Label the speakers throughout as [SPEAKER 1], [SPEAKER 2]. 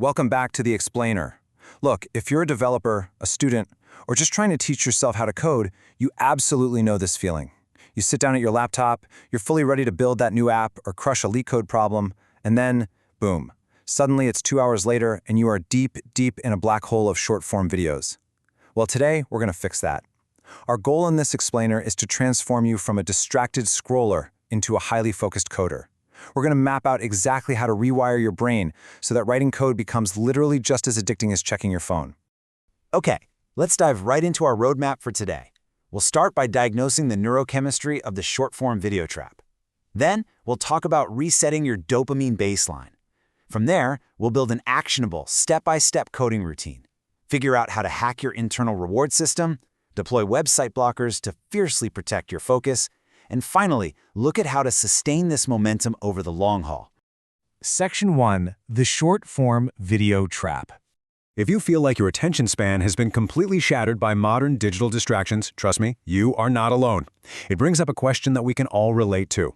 [SPEAKER 1] Welcome back to The Explainer. Look, if you're a developer, a student, or just trying to teach yourself how to code, you absolutely know this feeling. You sit down at your laptop, you're fully ready to build that new app or crush a LeetCode problem, and then, boom, suddenly it's 2 hours later and you are deep, deep in a black hole of short-form videos. Well, today, we're going to fix that. Our goal in this explainer is to transform you from a distracted scroller into a highly focused coder. We're going to map out exactly how to rewire your brain so that writing code becomes literally just as addicting as checking your phone.
[SPEAKER 2] Okay, let's dive right into our roadmap for today. We'll start by diagnosing the neurochemistry of the short-form video trap. Then, we'll talk about resetting your dopamine baseline. From there, we'll build an actionable, step-by-step coding routine. Figure out how to hack your internal reward system, deploy website blockers to fiercely protect your focus, and finally, look at how to sustain this momentum over the long haul.
[SPEAKER 3] Section 1. The Short-Form Video Trap. If you feel like your attention span has been completely shattered by modern digital distractions, trust me, you are not alone. It brings up a question that we can all relate to.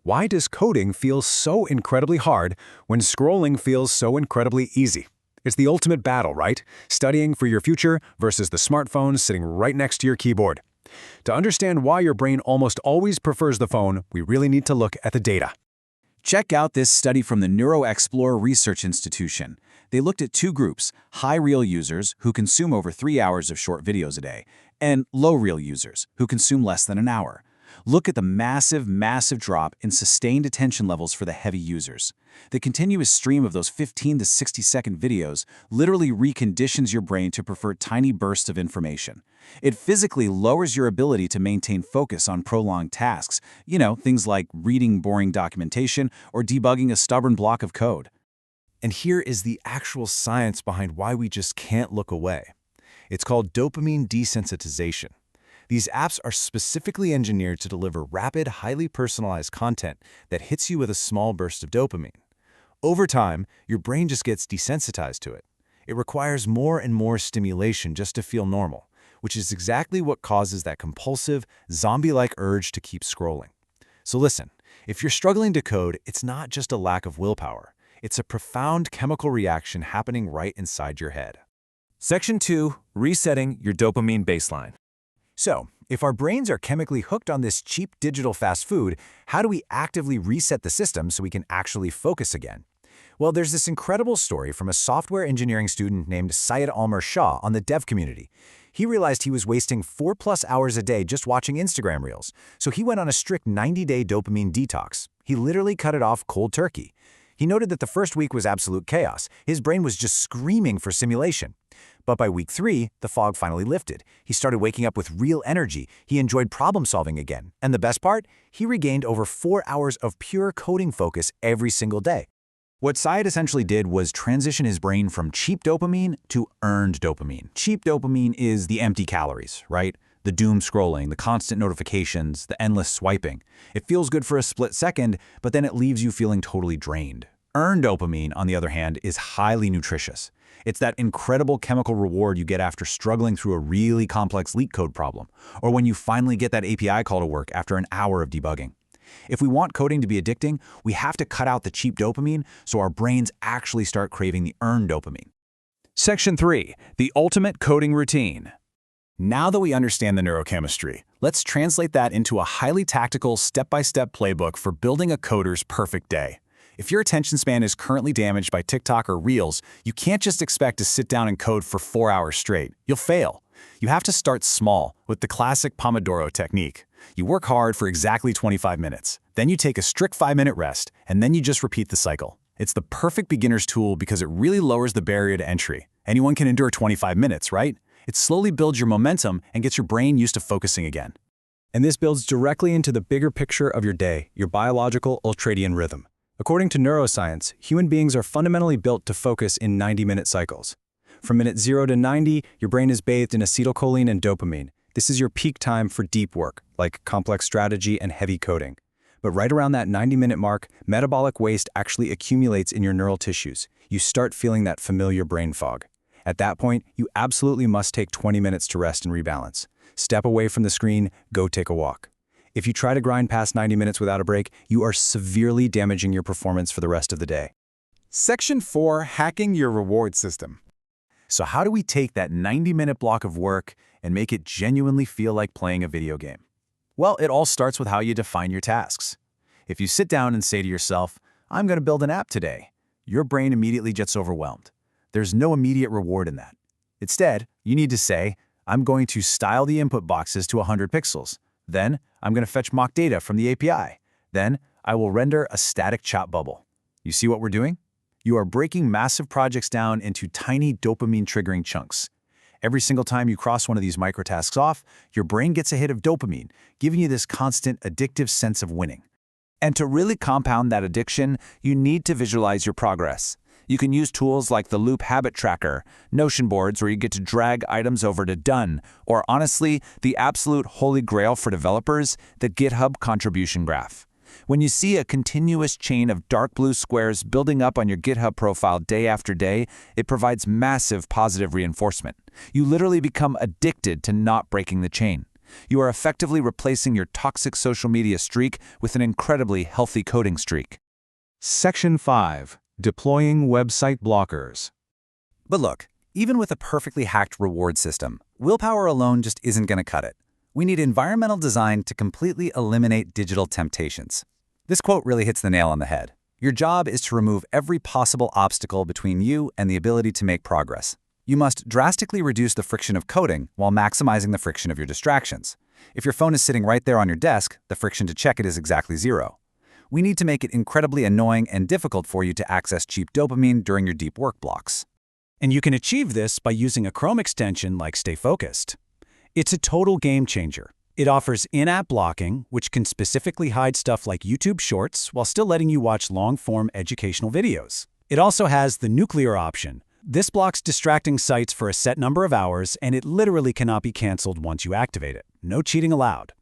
[SPEAKER 3] Why does coding feel so incredibly hard when scrolling feels so incredibly easy? It's the ultimate battle, right? Studying for your future versus the smartphone sitting right next to your keyboard. To understand why your brain almost always prefers the phone, we really need to look at the data.
[SPEAKER 4] Check out this study from the NeuroExplorer Research Institution. They looked at two groups, high-reel users who consume over 3 hours of short videos a day, and low-reel users who consume less than an hour. Look at the massive drop in sustained attention levels for the heavy users. The continuous stream of those 15 to 60-second videos literally reconditions your brain to prefer tiny bursts of information. It physically lowers your ability to maintain focus on prolonged tasks, things like reading boring documentation or debugging a stubborn block of code.
[SPEAKER 1] And here is the actual science behind why we just can't look away. It's called dopamine desensitization. These apps are specifically engineered to deliver rapid, highly personalized content that hits you with a small burst of dopamine. Over time, your brain just gets desensitized to it. It requires more and more stimulation just to feel normal, which is exactly what causes that compulsive, zombie-like urge to keep scrolling. So listen, if you're struggling to code, it's not just a lack of willpower. It's a profound chemical reaction happening right inside your head. Section 2. Resetting your dopamine baseline. So, if our brains are chemically hooked on this cheap digital fast food, how do we actively reset the system so we can actually focus again? Well, there's this incredible story from a software engineering student named Syed Almer Shah on the dev community. He realized he was wasting 4+ hours a day just watching Instagram Reels, so he went on a strict 90-day dopamine detox. He literally cut it off cold turkey. He noted that the first week was absolute chaos. His brain was just screaming for simulation. But by week 3, the fog finally lifted. He started waking up with real energy. He enjoyed problem solving again. And the best part? He regained over 4 hours of pure coding focus every single day. What Syed essentially did was transition his brain from cheap dopamine to earned dopamine. Cheap dopamine is the empty calories, right? The doom scrolling, the constant notifications, the endless swiping. It feels good for a split second, but then it leaves you feeling totally drained. Earned dopamine, on the other hand, is highly nutritious. It's that incredible chemical reward you get after struggling through a really complex LeetCode problem, or when you finally get that API call to work after an hour of debugging. If we want coding to be addicting, we have to cut out the cheap dopamine so our brains actually start craving the earned dopamine.
[SPEAKER 3] Section 3. The Ultimate Coding Routine.
[SPEAKER 4] Now that we understand the neurochemistry, let's translate that into a highly tactical, step-by-step playbook for building a coder's perfect day. If your attention span is currently damaged by TikTok or Reels, you can't just expect to sit down and code for 4 hours straight. You'll fail. You have to start small with the classic Pomodoro technique. You work hard for exactly 25 minutes. Then you take a strict 5-minute rest, and then you just repeat the cycle. It's the perfect beginner's tool because it really lowers the barrier to entry. Anyone can endure 25 minutes, right? It slowly builds your momentum and gets your brain used to focusing again.
[SPEAKER 3] And this builds directly into the bigger picture of your day, your biological ultradian rhythm. According to neuroscience, human beings are fundamentally built to focus in 90-minute cycles. From minute 0 to 90, your brain is bathed in acetylcholine and dopamine. This is your peak time for deep work, like complex strategy and heavy coding. But right around that 90-minute mark, metabolic waste actually accumulates in your neural tissues. You start feeling that familiar brain fog. At that point, you absolutely must take 20 minutes to rest and rebalance. Step away from the screen, go take a walk. If you try to grind past 90 minutes without a break, you are severely damaging your performance for the rest of the day. Section 4, Hacking Your Reward System.
[SPEAKER 1] So how do we take that 90-minute block of work and make it genuinely feel like playing a video game? Well, it all starts with how you define your tasks. If you sit down and say to yourself, I'm going to build an app today, your brain immediately gets overwhelmed. There's no immediate reward in that. Instead, you need to say, I'm going to style the input boxes to 100 pixels. Then, I'm going to fetch mock data from the API. Then, I will render a static chat bubble. You see what we're doing? You are breaking massive projects down into tiny dopamine-triggering chunks. Every single time you cross one of these microtasks off, your brain gets a hit of dopamine, giving you this constant, addictive sense of winning.
[SPEAKER 2] And to really compound that addiction, you need to visualize your progress. You can use tools like the Loop Habit Tracker, Notion boards where you get to drag items over to Done, or honestly, the absolute holy grail for developers, the GitHub Contribution Graph. When you see a continuous chain of dark blue squares building up on your GitHub profile day after day, it provides massive positive reinforcement. You literally become addicted to not breaking the chain. You are effectively replacing your toxic social media streak with an incredibly healthy coding streak.
[SPEAKER 3] Section 5, Deploying Website Blockers.
[SPEAKER 1] But look, even with a perfectly hacked reward system, willpower alone just isn't going to cut it. We need environmental design to completely eliminate digital temptations. This quote really hits the nail on the head. Your job is to remove every possible obstacle between you and the ability to make progress. You must drastically reduce the friction of coding while maximizing the friction of your distractions. If your phone is sitting right there on your desk, the friction to check it is exactly zero. We need to make it incredibly annoying and difficult for you to access cheap dopamine during your deep work blocks.
[SPEAKER 3] And you can achieve this by using a Chrome extension like Stay Focused. It's a total game changer. It offers in-app blocking, which can specifically hide stuff like YouTube Shorts while still letting you watch long-form educational videos. It also has the nuclear option. This blocks distracting sites for a set number of hours, and it literally cannot be canceled once you activate it. No cheating allowed.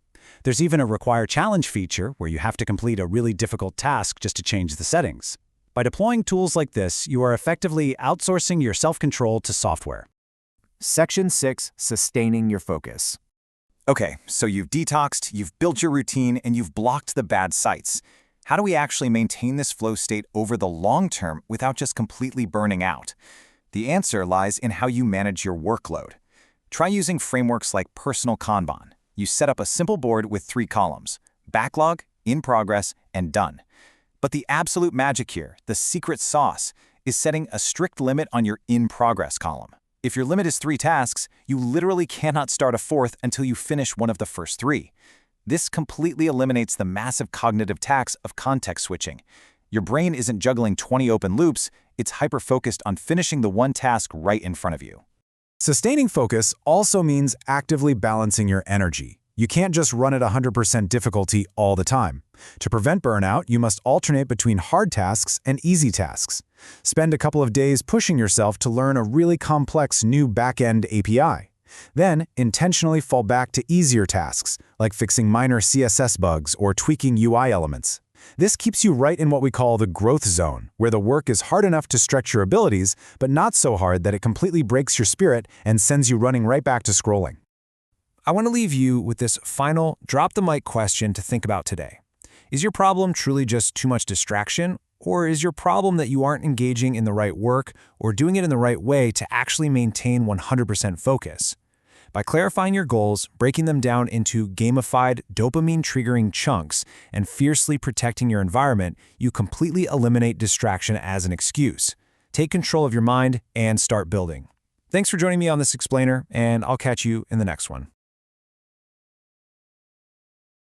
[SPEAKER 3] There's even a Require Challenge feature where you have to complete a really difficult task just to change the settings. By deploying tools like this, you are effectively outsourcing your self-control to software.
[SPEAKER 2] Section 6, Sustaining Your Focus.
[SPEAKER 1] Okay, so you've detoxed, you've built your routine, and you've blocked the bad sites. How do we actually maintain this flow state over the long term without just completely burning out? The answer lies in how you manage your workload. Try using frameworks like Personal Kanban. You set up a simple board with 3 columns: backlog, in progress, and done. But the absolute magic here, the secret sauce, is setting a strict limit on your in progress column. If your limit is 3 tasks, you literally cannot start a 4th until you finish one of the first 3. This completely eliminates the massive cognitive tax of context switching. Your brain isn't juggling 20 open loops, it's hyper-focused on finishing the one task right in front of you.
[SPEAKER 3] Sustaining focus also means actively balancing your energy. You can't just run at 100% difficulty all the time. To prevent burnout, you must alternate between hard tasks and easy tasks. Spend a couple of days pushing yourself to learn a really complex new back-end API. Then, intentionally fall back to easier tasks, like fixing minor CSS bugs or tweaking UI elements. This keeps you right in what we call the growth zone, where the work is hard enough to stretch your abilities, but not so hard that it completely breaks your spirit and sends you running right back to scrolling. I want to leave you with this final drop-the-mic question to think about today. Is your problem truly just too much distraction, or is your problem that you aren't engaging in the right work or doing it in the right way to actually maintain 100% focus? By clarifying your goals, breaking them down into gamified, dopamine-triggering chunks, and fiercely protecting your environment, you completely eliminate distraction as an excuse. Take control of your mind and start building. Thanks for joining me on this explainer, and I'll catch you in the next one.